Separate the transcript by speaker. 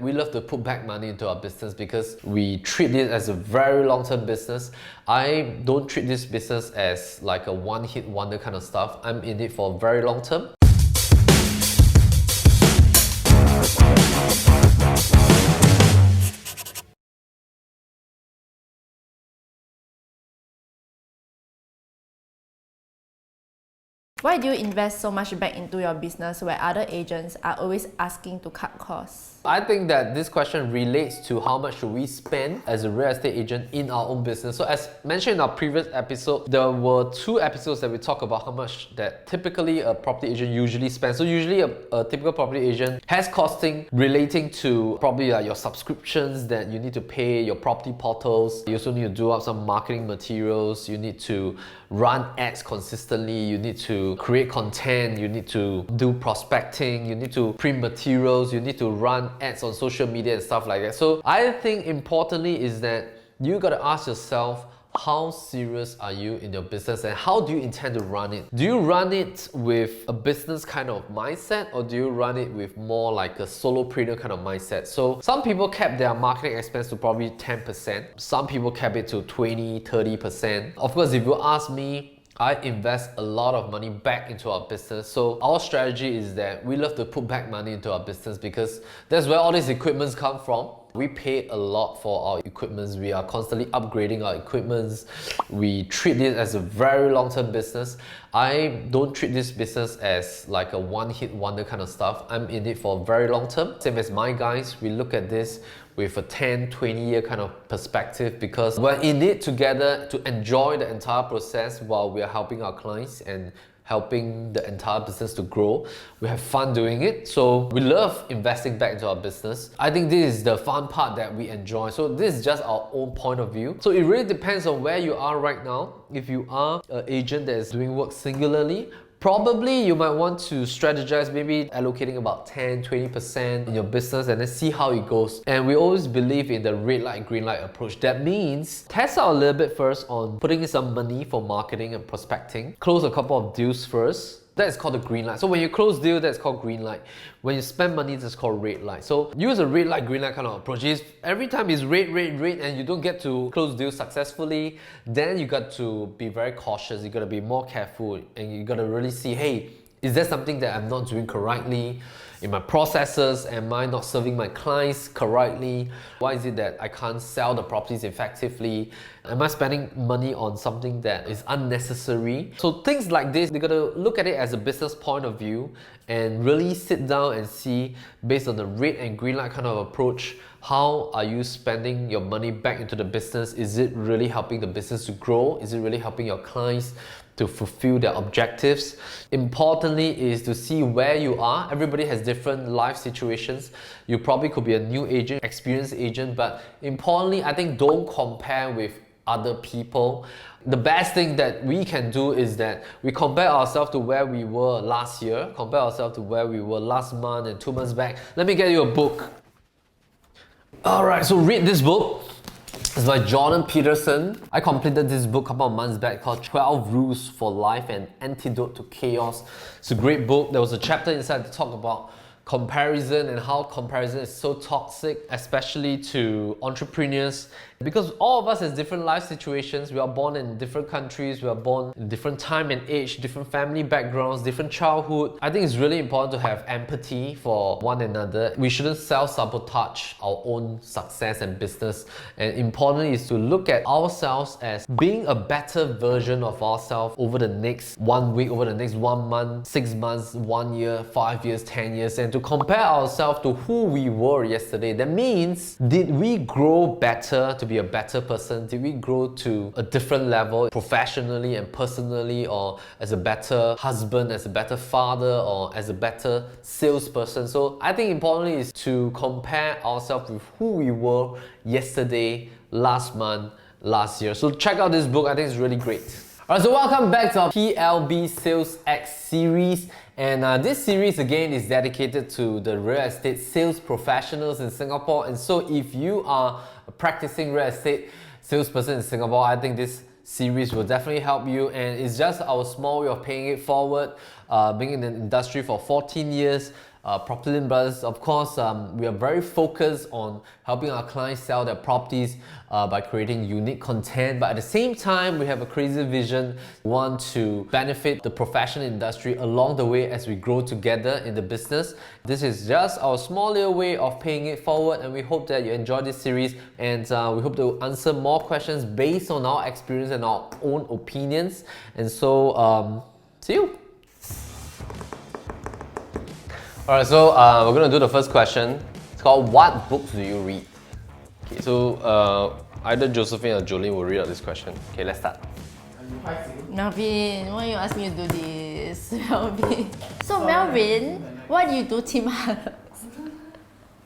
Speaker 1: We love to put back money into our business because we treat it as a very long-term business. I don't treat this business as like a one-hit wonder kind of stuff. I'm in it for very long term.
Speaker 2: Why do you invest so much back into your business where other agents are always asking to cut costs?
Speaker 1: I think that this question relates to how much should we spend as a real estate agent in our own business. So as mentioned in our previous episode, there were 2 episodes that we talk about how much that typically a property agent usually spends. So usually a typical property agent has costing relating to probably like your subscriptions that you need to pay, your property portals. You also need to do up some marketing materials. You need to run ads consistently. You need to create content. You need to do prospecting. You need to print materials. You need to run ads on social media and stuff like that. So I think importantly is that you gotta ask yourself, how serious are you in your business and how do you intend to run it? Do you run it with a business kind of mindset or do you run it with more like a solopreneur kind of mindset? So some people cap their marketing expense to probably 10%. Some people cap it to 20, 30%. Of course, if you ask me, I invest a lot of money back into our business. So our strategy is that we love to put back money into our business because that's where all these equipments come from. We pay a lot for our equipments. We are constantly upgrading our equipments. We treat it as a very long-term business. I don't treat this business as like a one-hit wonder kind of stuff. I'm in it for very long term. Same as my guys, we look at this with a 10, 20-year kind of perspective because we're in it together to enjoy the entire process while we are helping our clients and helping the entire business to grow. We have fun doing it. So we love investing back into our business. I think this is the fun part that we enjoy. So this is just our own point of view. So it really depends on where you are right now. If you are an agent that is doing work singularly, probably you might want to strategize, maybe allocating about 10-20% in your business and then see how it goes. And we always believe in the red light, green light approach. That means test out a little bit first on putting in some money for marketing and prospecting. Close a couple of deals first. That's called the green light. So when you close deal, that's called green light. When you spend money, that's called red light. So use a red light, green light kind of approach. Every time it's red, and you don't get to close deals successfully, then you got to be very cautious. You got to be more careful and you got to really see, hey, is there something that I'm not doing correctly in my processes? Am I not serving my clients correctly? Why is it that I can't sell the properties effectively? Am I spending money on something that is unnecessary? So things like this, you gotta look at it as a business point of view and really sit down and see, based on the red and green light kind of approach, how are you spending your money back into the business? Is it really helping the business to grow? Is it really helping your clients to fulfill their objectives? Importantly is to see where you are. Everybody has different life situations. You probably could be a new agent, experienced agent, but importantly, I think don't compare with other people. The best thing that we can do is that we compare ourselves to where we were last year, compare ourselves to where we were last month and 2 months back. Let me get you a book. Alright, so read this book. It's by Jordan Peterson. I completed this book a couple of months back called 12 Rules for Life, an Antidote to Chaos. It's a great book. There was a chapter inside to talk about comparison and how comparison is so toxic, especially to entrepreneurs. Because all of us has different life situations. We are born in different countries, we are born in different time and age, different family backgrounds, different childhood. I think it's really important to have empathy for one another. We shouldn't self-sabotage our own success and business. And importantly is to look at ourselves as being a better version of ourselves over the next 1 week, over the next 1 month, 6 months, 1 year, 5 years, 10 years, and to compare ourselves to who we were yesterday. That means, did we grow better to be a better person? Did we grow to a different level professionally and personally, or as a better husband, as a better father, or as a better salesperson? So I think importantly is to compare ourselves with who we were yesterday, last month, last year. So check out this book. I think it's really great. Alright, so welcome back to our PLB Sales X series. And this series again is dedicated to the real estate sales professionals in Singapore. And so if you are a practicing real estate salesperson in Singapore, I think this series will definitely help you. And it's just our small way of paying it forward. Being in the industry for 14 years, Property Lim Brothers, of course, we are very focused on helping our clients sell their properties by creating unique content. But at the same time, we have a crazy vision. We want to benefit the professional industry along the way as we grow together in the business. This is just our small little way of paying it forward, and we hope that you enjoy this series, and we hope to answer more questions based on our experience and our own opinions. And so, see you.
Speaker 3: Alright, so we're going to do the first question. It's called, what books do you read? Okay, so either Josephine or Jolene will read out this question. Okay, let's start.
Speaker 2: Melvin, why you ask me to do this? Melvin. So Melvin, why do you do Team Hard?